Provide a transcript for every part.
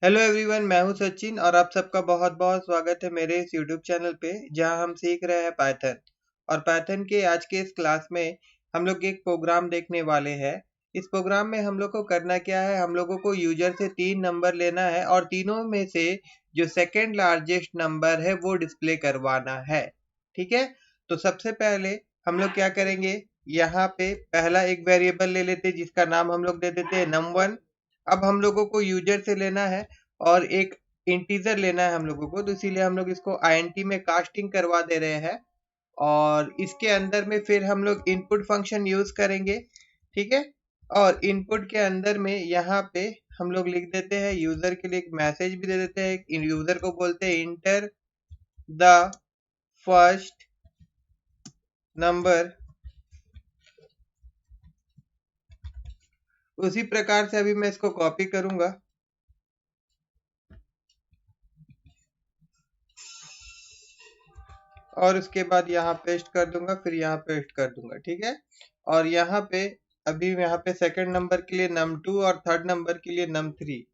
Hello everyone, मैं हूं सचिन और आप सबका बहुत बहुत स्वागत है मेरे इस यूट्यूब चैनल पे जहां हम सीख रहे हैं पाइथन। और पाइथन के आज के इस क्लास में हम लोग एक प्रोग्राम देखने वाले हैं। इस प्रोग्राम में हम लोग को करना क्या है, हम लोगों को यूजर से 3 नंबर लेना है और तीनों में से जो सेकेंड लार्जेस्ट नंबर है वो डिस्प्ले करवाना है। ठीक है, तो सबसे पहले हम लोग क्या करेंगे, यहाँ पे पहला एक वेरिएबल ले लेते हैं जिसका नाम हम लोग दे देते हैं num1। अब हम लोगों को यूजर से लेना है और एक इंटीजर लेना है हम लोगों को, तो इसीलिए हम लोग इसको आईएनटी में कास्टिंग करवा दे रहे हैं और इसके अंदर में फिर हम लोग इनपुट फंक्शन यूज करेंगे। ठीक है, और इनपुट के अंदर में यहाँ पे हम लोग लिख देते हैं, यूजर के लिए एक मैसेज भी दे देते हैं। यूजर को बोलते हैं इंटर द फर्स्ट नंबर। उसी प्रकार से अभी मैं इसको कॉपी करूंगा और उसके बाद यहाँ पेस्ट कर दूंगा, फिर यहाँ पेस्ट कर दूंगा। ठीक है, और यहाँ पे अभी यहाँ पे सेकंड नंबर के लिए num2 और थर्ड नंबर के लिए num3।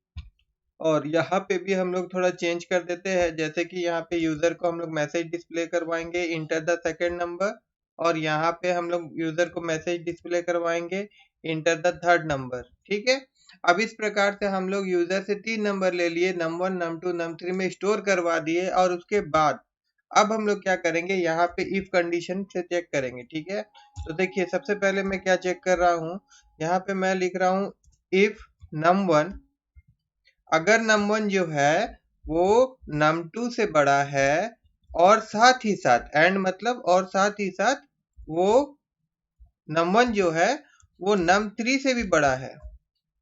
और यहाँ पे भी हम लोग थोड़ा चेंज कर देते हैं, जैसे कि यहाँ पे यूजर को हम लोग मैसेज डिस्प्ले करवाएंगे इंटर द सेकंड नंबर, और यहाँ पे हम लोग यूजर को मैसेज डिस्प्ले करवाएंगे इंटर द थर्ड नंबर। ठीक है, अब इस प्रकार से हम लोग यूजर से 3 नंबर ले लिए, num1 num2 num3 में स्टोर करवा दिए। और उसके बाद अब हम लोग क्या करेंगे, यहाँ पे इफ कंडीशन से चेक करेंगे। ठीक है, तो देखिए सबसे पहले मैं क्या चेक कर रहा हूँ, यहाँ पे मैं लिख रहा हूँ इफ num1, अगर num1 जो है वो num2 से बड़ा है और साथ ही साथ एंड मतलब और साथ ही साथ वो num1 जो है वो num3 से भी बड़ा है।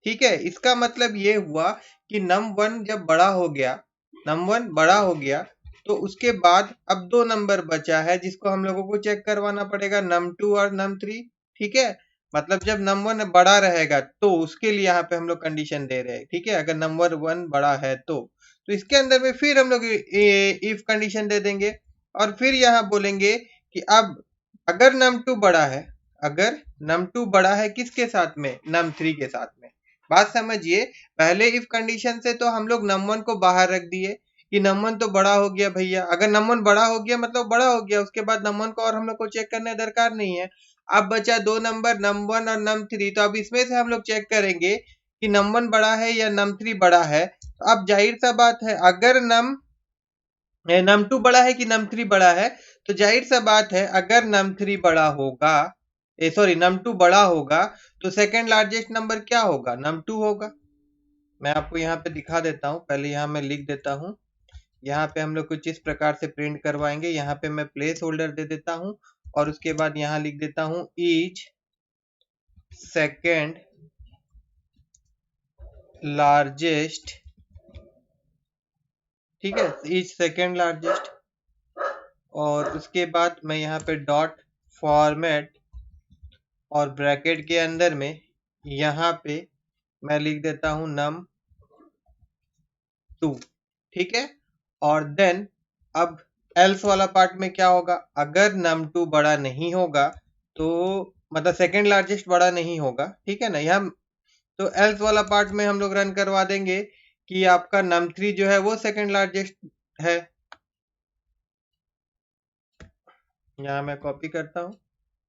ठीक है, इसका मतलब ये हुआ कि num1 जब बड़ा हो गया, num1 बड़ा हो गया, तो उसके बाद अब 2 नंबर बचा है जिसको हम लोगों को चेक करवाना पड़ेगा, num2 और num3। ठीक है, मतलब जब num1 बड़ा रहेगा तो उसके लिए यहाँ पे हम लोग कंडीशन दे रहे हैं। ठीक है, अगर num1 बड़ा है तो इसके अंदर में फिर हम लोग इफ कंडीशन दे देंगे और फिर यहाँ बोलेंगे कि अब अगर num2 बड़ा है, अगर num2 बड़ा है किसके साथ में, num3 के साथ में। बात समझिए, पहले इफ कंडीशन से तो हम लोग num1 को बाहर रख दिए कि num1 तो बड़ा हो गया भैया। अगर num1 बड़ा हो गया मतलब बड़ा हो गया, उसके बाद num1 को और हम लोग को चेक करने दरकार नहीं है। अब बचा 2 नंबर num1 और num3, तो अब इसमें से हम लोग चेक करेंगे कि num1 बड़ा है या num3 बड़ा है। तो अब जाहिर सा बात है, अगर num2 बड़ा है कि num3 बड़ा है, तो जाहिर सा बात है अगर num3 बड़ा होगा, सॉरी num2 बड़ा होगा, तो सेकंड लार्जेस्ट नंबर क्या होगा, num2 होगा। मैं आपको यहाँ पे दिखा देता हूँ, पहले यहाँ मैं लिख देता हूँ। यहाँ पे हम लोग कुछ इस प्रकार से प्रिंट करवाएंगे, यहाँ पे मैं प्लेस होल्डर दे देता हूँ और उसके बाद यहाँ लिख देता हूँ ईच सेकेंड लार्जेस्ट। ठीक है, ईच सेकेंड लार्जेस्ट, और उसके बाद मैं यहाँ पे डॉट फॉर्मेट और ब्रैकेट के अंदर में यहाँ पे मैं लिख देता हूँ num2। ठीक है, और देन अब एल्स वाला पार्ट में क्या होगा, अगर num2 बड़ा नहीं होगा तो मतलब सेकेंड लार्जेस्ट बड़ा नहीं होगा, ठीक है ना, यहाँ तो एल्स वाला पार्ट में हम लोग रन करवा देंगे कि आपका num3 जो है वो सेकेंड लार्जेस्ट है। यहाँ मैं कॉपी करता हूँ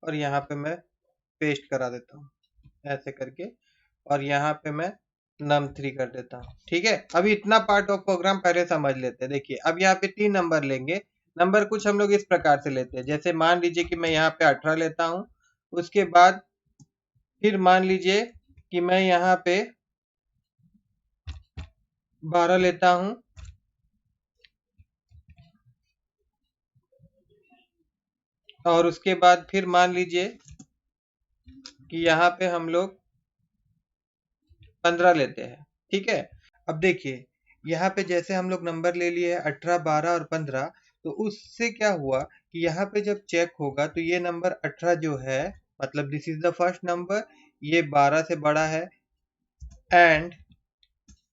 और यहाँ पे मैं पेस्ट करा देता हूँ ऐसे करके, और यहाँ पे मैं num3 कर देता हूँ। ठीक है, अभी इतना पार्ट ऑफ प्रोग्राम पहले समझ लेते हैं। देखिए अब यहाँ पे 3 नंबर लेंगे, नंबर कुछ हम लोग इस प्रकार से लेते हैं, जैसे मान लीजिए कि मैं यहाँ पे 18 लेता हूँ, उसके बाद फिर मान लीजिए कि मैं यहाँ पे 12 लेता हूँ, और उसके बाद फिर मान लीजिए कि यहाँ पे हम लोग 15 लेते हैं। ठीक है, अब देखिए यहाँ पे जैसे हम लोग नंबर ले लिए 18, 12 और 15, तो उससे क्या हुआ कि यहाँ पे जब चेक होगा तो ये नंबर 18 जो है, मतलब this is the first number, ये 12 से बड़ा है। एंड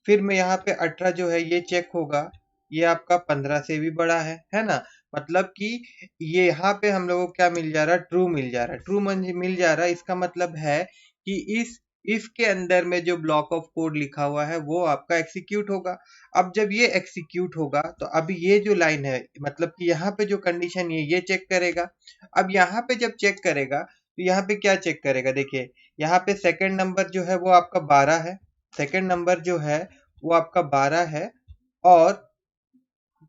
फिर में यहाँ पे 18 जो है ये चेक होगा, ये आपका 15 से भी बड़ा है ना। मतलब कि ये यहाँ पे हम लोगों को क्या मिल जा रहा है, ट्रू मिल जा रहा है। ट्रू मिल जा रहा है, इसका मतलब है कि इस इफ के अंदर में जो ब्लॉक ऑफ कोड लिखा हुआ है वो आपका एग्जीक्यूट होगा। अब जब ये एग्जीक्यूट होगा तो अब ये जो लाइन है मतलब कि यहाँ पे जो कंडीशन है ये चेक करेगा। अब यहाँ पे जब चेक करेगा तो यहाँ पे क्या चेक करेगा, देखिए यहाँ पे सेकंड नंबर जो है वो आपका 12 है, सेकंड नंबर जो है वो आपका 12 है और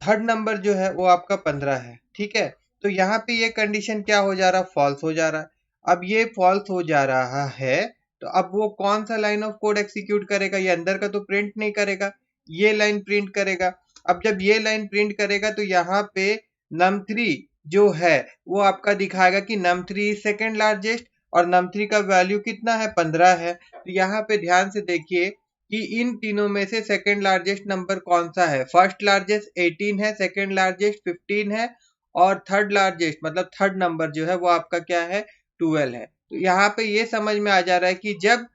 थर्ड नंबर जो है वो आपका 15 है। ठीक है, तो यहाँ पे ये कंडीशन क्या हो जा रहा है, फॉल्स हो जा रहा है। अब ये फॉल्स हो जा रहा है तो अब वो कौन सा लाइन ऑफ कोड एग्जीक्यूट करेगा, ये अंदर का तो प्रिंट नहीं करेगा, ये लाइन प्रिंट करेगा। अब जब ये लाइन प्रिंट करेगा तो यहाँ पे num3 जो है वो आपका दिखाएगा कि num3 इज सेकेंड लार्जेस्ट और num3 का वैल्यू कितना है, 15 है। तो यहाँ पे ध्यान से देखिए कि इन तीनों में से सेकेंड लार्जेस्ट नंबर कौन सा है, फर्स्ट लार्जेस्ट 18 है, सेकेंड लार्जेस्ट 15 है और थर्ड लार्जेस्ट मतलब थर्ड नंबर जो है वो आपका क्या है, 12 है। तो यहाँ पे ये समझ में आ जा रहा है कि जब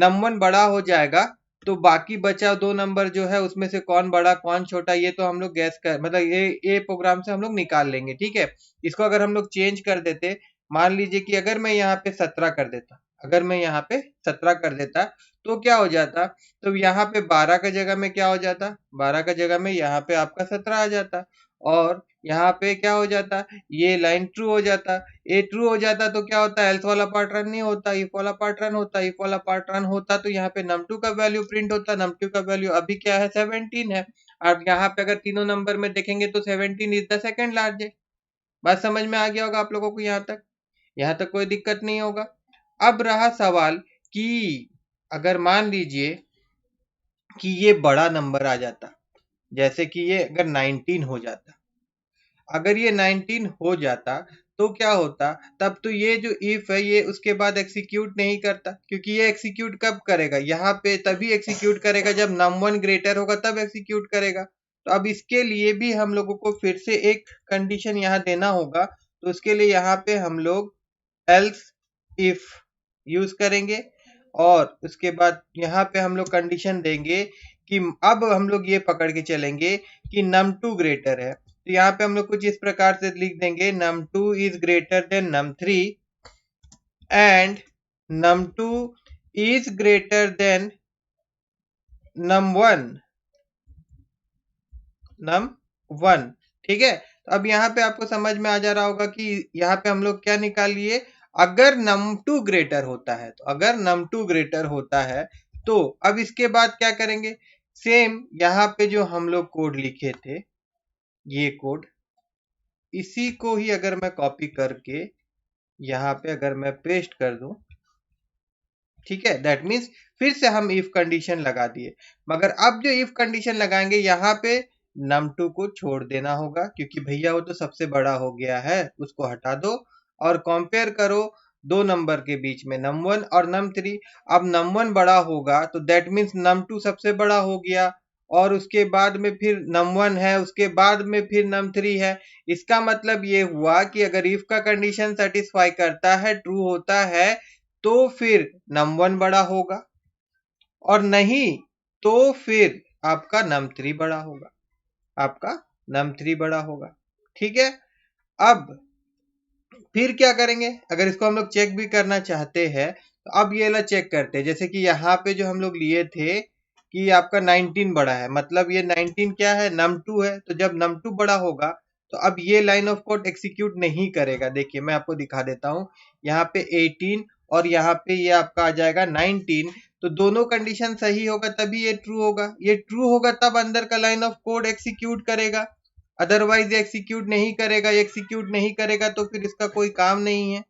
num1 बड़ा हो जाएगा तो बाकी बचा दो नंबर जो है उसमें से कौन बड़ा कौन छोटा ये तो हम लोग गैस कर मतलब ये प्रोग्राम से हम लोग निकाल लेंगे। ठीक है, इसको अगर हम लोग चेंज कर देते, मान लीजिए कि अगर मैं यहाँ पे 17 कर देता, अगर मैं यहाँ पे 17 कर देता तो क्या हो जाता, तो यहाँ पे 12 का जगह में क्या हो जाता, 12 का जगह में यहाँ पे आपका 17 आ जाता और यहाँ पे क्या हो जाता, ये लाइन ट्रू हो जाता। ये ट्रू हो जाता तो क्या होता, एल्स वाला पार्ट रन नहीं होता, इफ वाला पार्ट रन होता, इफ वाला पार्ट रन होता तो यहाँ पे num2 का वैल्यू प्रिंट होता, num2 का वैल्यू अभी क्या है, 17 है। अब यहाँ पे अगर तीनों नंबर में देखेंगे तो 17 इज द सेकेंड लार्जेस्ट। बात समझ में आ गया होगा आप लोगों को, यहाँ तक कोई दिक्कत नहीं होगा। अब रहा सवाल कि अगर मान लीजिए कि ये बड़ा नंबर आ जाता, जैसे कि ये अगर 19 हो जाता, अगर ये 19 हो जाता तो क्या होता, तब तो ये जो इफ है ये उसके बाद एग्जीक्यूट नहीं करता, क्योंकि ये एग्जीक्यूट कब करेगा, यहाँ पे तभी एग्जीक्यूट करेगा जब num1 ग्रेटर होगा तब एग्जीक्यूट करेगा। तो अब इसके लिए भी हम लोगों को फिर से एक कंडीशन यहाँ देना होगा, तो उसके लिए यहाँ पे हम लोग एल्स इफ यूज करेंगे और उसके बाद यहाँ पे हम लोग कंडीशन देंगे कि अब हम लोग ये पकड़ के चलेंगे कि num2 ग्रेटर है। तो यहाँ पे हम लोग कुछ इस प्रकार से लिख देंगे, num2 is greater than num3 and num2 is greater than num1। ठीक है, तो अब यहाँ पे आपको समझ में आ जा रहा होगा कि यहाँ पे हम लोग क्या निकाल लिए, अगर num2 ग्रेटर होता है, तो अगर num2 ग्रेटर होता है तो अब इसके बाद क्या करेंगे, सेम यहाँ पे जो हम लोग कोड लिखे थे ये कोड, इसी को ही अगर मैं कॉपी करके यहाँ पे अगर मैं पेस्ट कर दूं, ठीक है, दैट मीन्स फिर से हम इफ कंडीशन लगा दिए, मगर अब जो इफ कंडीशन लगाएंगे यहाँ पे num2 को छोड़ देना होगा क्योंकि भैया वो तो सबसे बड़ा हो गया है, उसको हटा दो और कंपेयर करो दो नंबर के बीच में num1 और num3। अब num1 बड़ा होगा तो दैट मीन्स num2 सबसे बड़ा हो गया और उसके बाद में फिर num1 है, उसके बाद में फिर num3 है। इसका मतलब ये हुआ कि अगर इफ का कंडीशन सेटिस्फाई करता है, ट्रू होता है, तो फिर num1 बड़ा होगा और नहीं तो फिर आपका num3 बड़ा होगा, आपका num3 बड़ा होगा। ठीक है, अब फिर क्या करेंगे, अगर इसको हम लोग चेक भी करना चाहते हैं तो अब ये ला चेक करते हैं, जैसे कि यहाँ पे जो हम लोग लिए थे कि आपका 19 बड़ा है, मतलब ये 19 क्या है, num2 है, तो जब num2 बड़ा होगा तो अब ये लाइन ऑफ कोड एग्जीक्यूट नहीं करेगा। देखिए मैं आपको दिखा देता हूँ, यहाँ पे 18 और यहाँ पे ये आपका आ जाएगा 19, तो दोनों कंडीशन सही होगा तभी ये ट्रू होगा, ये ट्रू होगा तब अंदर का लाइन ऑफ कोड एग्जीक्यूट करेगा, अदरवाइज एग्जीक्यूट नहीं करेगा। एग्जीक्यूट नहीं करेगा तो फिर इसका कोई काम नहीं है।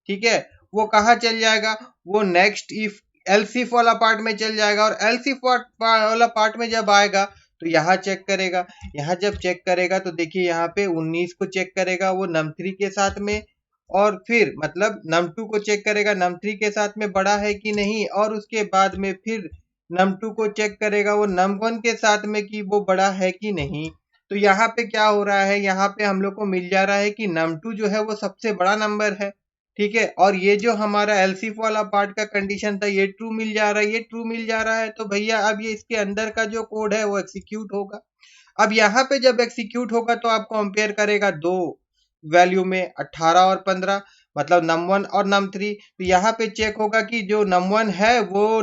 ठीक है, वो कहाँ चल जाएगा, वो नेक्स्ट इफ एल्स इफ वाला पार्ट में चल जाएगा और एल्स इफ वाला पार्ट में जब आएगा तो यहाँ चेक करेगा, यहाँ जब चेक करेगा तो देखिए यहाँ पे 19 को चेक करेगा वो num3 के साथ में, और फिर मतलब num2 को चेक करेगा num3 के साथ में बड़ा है कि नहीं, और उसके बाद में फिर num2 को चेक करेगा वो num1 के साथ में कि वो बड़ा है कि नहीं। तो यहाँ पे क्या हो रहा है, यहाँ पे हम लोग को मिल जा रहा है कि num2 जो है वो सबसे बड़ा नंबर है। ठीक है, और ये जो हमारा एलसीफ वाला पार्ट का कंडीशन था ये ट्रू मिल जा रहा है, ये ट्रू मिल जा रहा है, तो भैया अब ये इसके अंदर का जो कोड है वो एग्जीक्यूट होगा। अब यहाँ पे जब एग्जीक्यूट होगा तो आप कंपेयर करेगा दो वैल्यू में 18 और 15, मतलब num1 और num3। तो यहाँ पे चेक होगा कि जो num1 है वो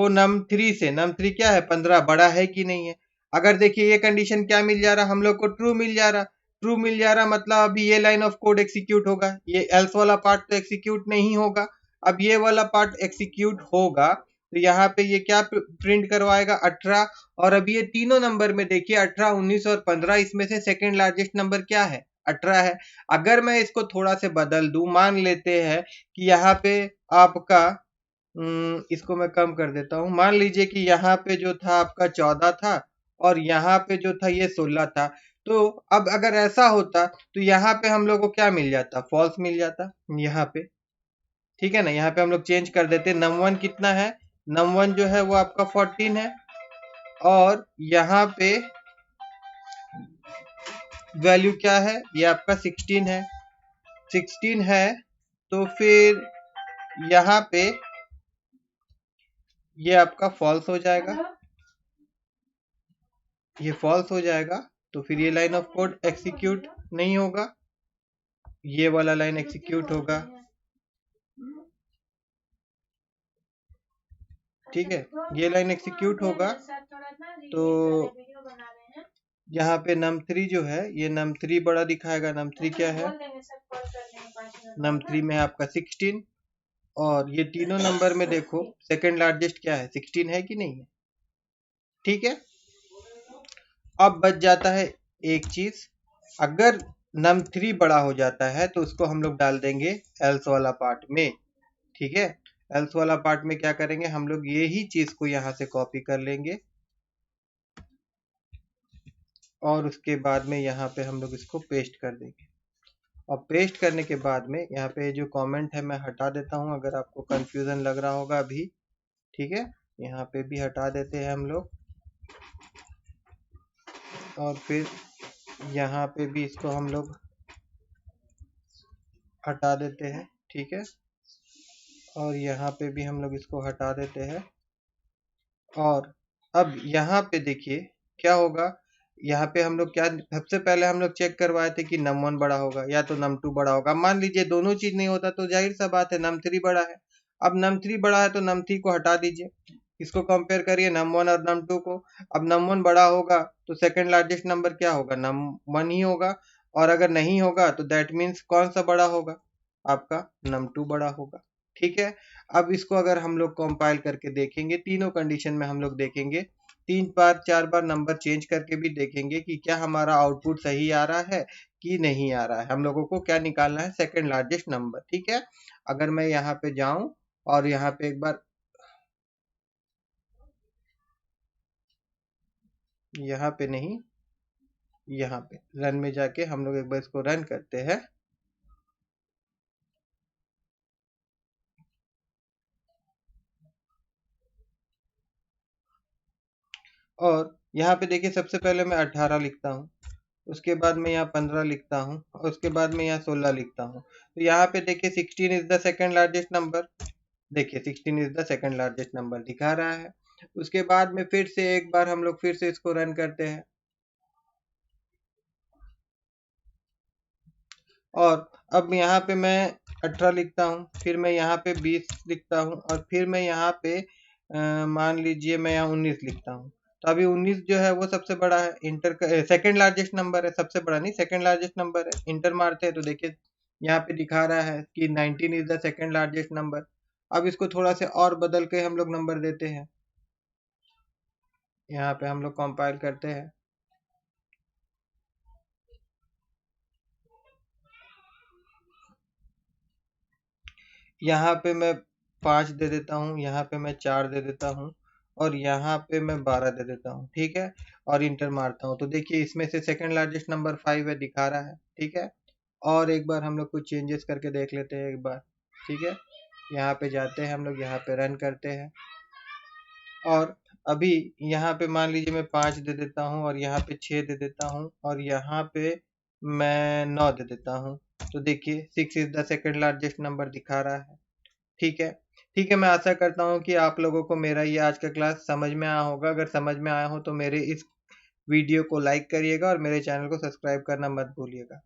num3 क्या है 15 बड़ा है कि नहीं है। अगर देखिए ये कंडीशन क्या मिल जा रहा, हम लोग को ट्रू मिल जा रहा। ट्रू मिल जा रहा मतलब अभी ये लाइन ऑफ कोड एग्जीक्यूट होगा, ये एल्स वाला पार्ट तो एग्जीक्यूट नहीं होगा। अब ये वाला पार्ट एग्जीक्यूट होगा तो यहाँ पे ये क्या प्रिंट करवाएगा 18। और अभी ये तीनों नंबर में देखिए 18, 19 और 15, इसमें से सेकेंड लार्जेस्ट नंबर क्या है 18 है। अगर मैं इसको थोड़ा से बदल दूं, मान लेते हैं कि यहाँ पे आपका इसको मैं कम कर देता हूँ। मान लीजिए कि यहाँ पे जो था आपका 14 था और यहाँ पे जो था ये 16 था। तो अब अगर ऐसा होता तो यहाँ पे हम लोग को क्या मिल जाता, फॉल्स मिल जाता यहाँ पे। ठीक है ना, यहाँ पे हम लोग चेंज कर देते। num1 कितना है, num1 जो है वो आपका 14 है और यहाँ पे वैल्यू क्या है, ये आपका 16 है। 16 है तो फिर यहाँ पे ये आपका फॉल्स हो जाएगा, ये फॉल्स हो जाएगा। तो फिर ये लाइन ऑफ कोड एग्जीक्यूट नहीं होगा, ये वाला लाइन एग्जीक्यूट होगा। ठीक है, ये लाइन एग्जीक्यूट होगा। तो यहाँ पे num3 जो है ये num3 बड़ा दिखाएगा। num3 क्या है, num3 में आपका 16 और ये तीनों नंबर में देखो सेकंड लार्जेस्ट क्या है 16 है कि नहीं है। ठीक है, अब बच जाता है एक चीज, अगर num3 बड़ा हो जाता है तो उसको हम लोग डाल देंगे एल्स वाला पार्ट में। ठीक है, एल्स वाला पार्ट में क्या करेंगे हम लोग, ये ही चीज को यहाँ से कॉपी कर लेंगे और उसके बाद में यहाँ पे हम लोग इसको पेस्ट कर देंगे। और पेस्ट करने के बाद में यहाँ पे जो कमेंट है मैं हटा देता हूँ, अगर आपको कंफ्यूजन लग रहा होगा अभी। ठीक है, यहाँ पे भी हटा देते हैं हम लोग और फिर यहाँ पे भी इसको हम लोग हटा देते हैं। ठीक है, और यहाँ पे भी हम लोग इसको हटा देते हैं। और अब यहाँ पे देखिए क्या होगा, यहाँ पे हम लोग क्या सबसे पहले हम लोग चेक करवाए थे कि num1 बड़ा होगा या तो num2 बड़ा होगा। मान लीजिए दोनों चीज नहीं होता तो जाहिर सा बात है num3 बड़ा है। अब num3 बड़ा है तो num3 को हटा दीजिए, इसको कंपेयर करिए num1 और num2 को। अब num1 बड़ा होगा तो सेकंड लार्जेस्ट नंबर क्या होगा, num1 ही होगा। और अगर नहीं होगा तो दैट मीन्स कौन सा बड़ा होगा, आपका num2 बड़ा होगा। ठीक है, अब इसको अगर हम लोग कंपाइल करके देखेंगे, तीनों कंडीशन में हम लोग देखेंगे, 3 बार 4 बार नंबर चेंज करके भी देखेंगे कि क्या हमारा आउटपुट सही आ रहा है कि नहीं आ रहा है। हम लोगों को क्या निकालना है, सेकंड लार्जेस्ट नंबर। ठीक है, अगर मैं यहाँ पे जाऊं और यहाँ पे एक बार यहाँ पे नहीं, यहाँ पे रन में जाके हम लोग एक बार इसको रन करते हैं। और यहाँ पे देखिए सबसे पहले मैं 18 लिखता हूँ, उसके बाद में यहाँ 15 लिखता हूँ और उसके बाद में यहाँ 16 लिखता हूँ। तो यहाँ पे देखिए 16 is the second largest number. देखिए 16 is the second largest number दिखा रहा है। उसके बाद में फिर से एक बार हम लोग फिर से इसको रन करते हैं और अब यहाँ पे मैं 18 लिखता हूँ, फिर मैं यहाँ पे 20 लिखता हूँ और फिर मैं यहाँ पे मान लीजिए मैं यहाँ 19 लिखता हूँ। तो अभी 19 जो है वो सबसे बड़ा है, इंटर सेकंड लार्जेस्ट नंबर है, सबसे बड़ा नहीं सेकंड लार्जेस्ट नंबर है। इंटर मारते हैं तो देखिए यहाँ पे दिखा रहा है कि 19 is the second largest number. अब इसको थोड़ा से और बदल के हम लोग नंबर देते हैं, यहाँ पे हम लोग कंपाइल करते हैं। यहाँ पे मैं 5 दे देता हूँ, यहाँ पे मैं 4 दे देता हूँ और यहाँ पे मैं 12 दे देता हूँ। ठीक है, और इंटर मारता हूँ तो देखिए इसमें से सेकंड लार्जेस्ट नंबर 5 है दिखा रहा है। ठीक है, और एक बार हम लोग कुछ चेंजेस करके देख लेते हैं एक बार। ठीक है, यहाँ पे जाते हैं हम लोग, यहाँ पे रन करते हैं और अभी यहाँ पे मान लीजिए मैं 5 दे देता हूँ और यहाँ पे 6 दे देता हूँ और यहाँ पे मैं 9 दे देता हूँ। तो देखिए 6 is the second largest number दिखा रहा है। ठीक है, ठीक है, मैं आशा करता हूँ कि आप लोगों को मेरा ये आज का क्लास समझ में आया होगा। अगर समझ में आया हो तो मेरे इस वीडियो को लाइक करिएगा और मेरे चैनल को सब्सक्राइब करना मत भूलिएगा।